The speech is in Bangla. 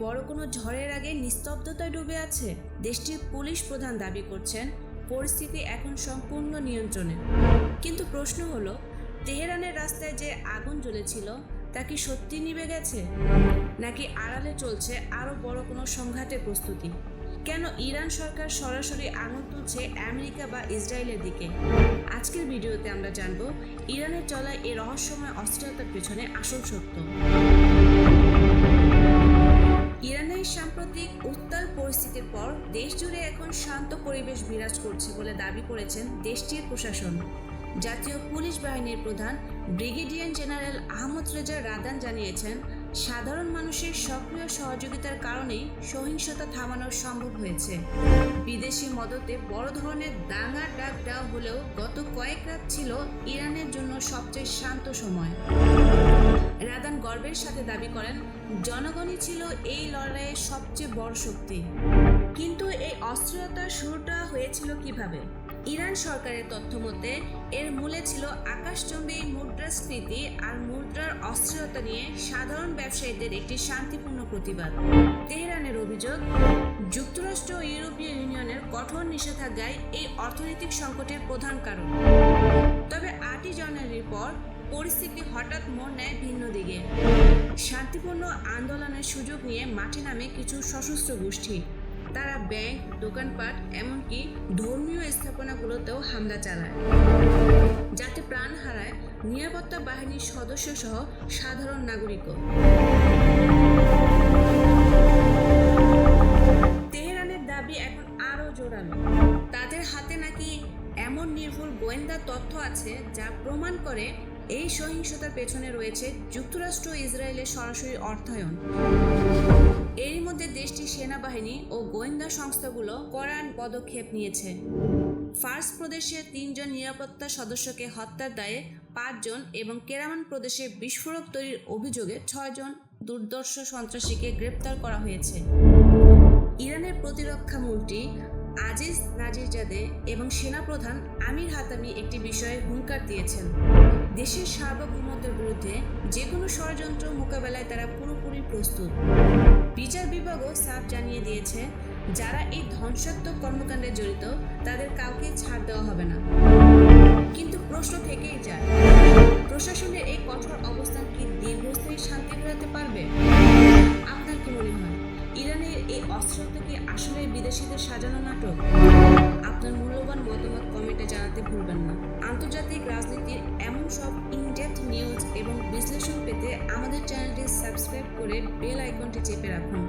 বড় কোনো ঝড়ের আগে নিস্তব্ধতায় ডুবে আছে। দেশটির পুলিশ প্রধান দাবি করছেন পরিস্থিতি এখন সম্পূর্ণ নিয়ন্ত্রণে। কিন্তু প্রশ্ন হলো, তেহরানের রাস্তায় যে আগুন জ্বলেছিল তা কি সত্যি নিভে গেছে, নাকি আড়ালে চলছে আরও বড় কোনো সংঘাতের প্রস্তুতি? কেন ইরান সরকার সরাসরি আঙুল তুলছে আমেরিকা বা ইসরায়েলের দিকে? আজকের ভিডিওতে আমরা জানব ইরানের চলা এই রহস্যময় অস্থিরতার পেছনে আসল সত্য। ইরানের সাম্প্রতিক উত্তাল পরিস্থিতির পর দেশ জুড়ে এখন শান্ত পরিবেশ বিরাজ করছে বলে দাবি করেছেন দেশটির প্রশাসন। জাতীয় পুলিশ বাহিনীর প্রধান ব্রিগেডিয়ার জেনারেল আহমদ রেজা রাদান জানিয়েছেন, সাধারণ মানুষের সক্রিয় সহযোগিতার কারণেই সহিংসতা থামানো সম্ভব হয়েছে। বিদেশি মদতে বড় ধরনের দাঙ্গার ডাক দেওয়া হলেও গত কয়েক রাত ছিল ইরানের জন্য সবচেয়ে শান্ত সময়। রাদান গর্বের সাথে দাবি করেন, জনগণই ছিল এই লড়াইয়ের সবচেয়ে বড় শক্তি। কিন্তু এই অস্থিরতার শুরুটা হয়েছিল কিভাবে? ইরান সরকারের তথ্য মতে এর মূলে ছিল আকাশচুম্বী মুদ্রাস্ফীতি আর মুদ্রার অস্থিরতা নিয়ে সাধারণ ব্যবসায়ীদের একটি শান্তিপূর্ণ প্রতিবাদ। তেহরানের অভিযোগ, যুক্তরাষ্ট্র ও ইউরোপীয় ইউনিয়নের কঠোর নিষেধাজ্ঞায় এই অর্থনৈতিক সংকটের প্রধান কারণ। তবে 8 জানুয়ারির পর পরিস্থিতি হঠাৎ মোড় নেয় ভিন্ন দিকে। শান্তিপূর্ণ আন্দোলনের সুযোগ নিয়ে মাঠে নামে কিছু সশস্ত্র গোষ্ঠী। তারা ব্যাংক, দোকানপাট, এমনকি ধর্মীয় স্থাপনাগুলোতেও হামলা চালায়, যাতে প্রাণ হারায় নিরাপত্তা বাহিনীর সদস্য সহ সাধারণ নাগরিকও। তেহরানের দাবি এখন আরও জোরালো। তাদের হাতে নাকি এমন নির্ভুল গোয়েন্দা তথ্য আছে যা প্রমাণ করে এই সহিংসতার পেছনে রয়েছে যুক্তরাষ্ট্র ও ইসরায়েলের সরাসরি অর্থায়ন। এরই মধ্যে দেশটির সেনাবাহিনী ও গোয়েন্দা সংস্থাগুলো কড়া পদক্ষেপ নিয়েছে। ফার্স প্রদেশে 3 জন নিরাপত্তা সদস্যকে হত্যার দায়ে 5 জন এবং কেরামান প্রদেশে বিস্ফোরক তৈরির অভিযোগে 6 জন দুর্ধর্ষ সন্ত্রাসীকে গ্রেপ্তার করা হয়েছে। ইরানের প্রতিরক্ষা মন্ত্রী আজিজ নাজিরজাদে এবং সেনাপ্রধান আমির হাতামি একটি বিষয়ে হুঙ্কার দিয়েছেন, দেশের সার্বভৌমত্বের বিরুদ্ধে যে কোনো ষড়যন্ত্র মোকাবেলায় তারা পুরোপুরি প্রস্তুত। বিচার বিভাগও সাফ জানিয়ে দিয়েছে, যারা এই ধ্বংসাত্মক কর্মকাণ্ডে জড়িত তাদের কাউকে ছাড় দেওয়া হবে না। কিন্তু প্রশ্ন থেকেই যায়, প্রশাসনের এই কঠোর অবস্থান কি দীর্ঘস্থায়ী শান্তি ফেরাতে পারবে? আপনার কি মনে হয়, ইরানের এই অস্ত্রতা কি আসলে বিদেশিদের সাজানো নাটক? আপনার মূল্যবান মতামত কমেন্টে জানাতে ভুলবেন না। আন্তর্জাতিক রাজনীতির এমন সব ইনডেপথ নিউজ এবং বিশ্লেষণ পেতে আমাদের চ্যানেলটি সাবস্ক্রাইব করে বেল আইকনটি চেপে রাখুন।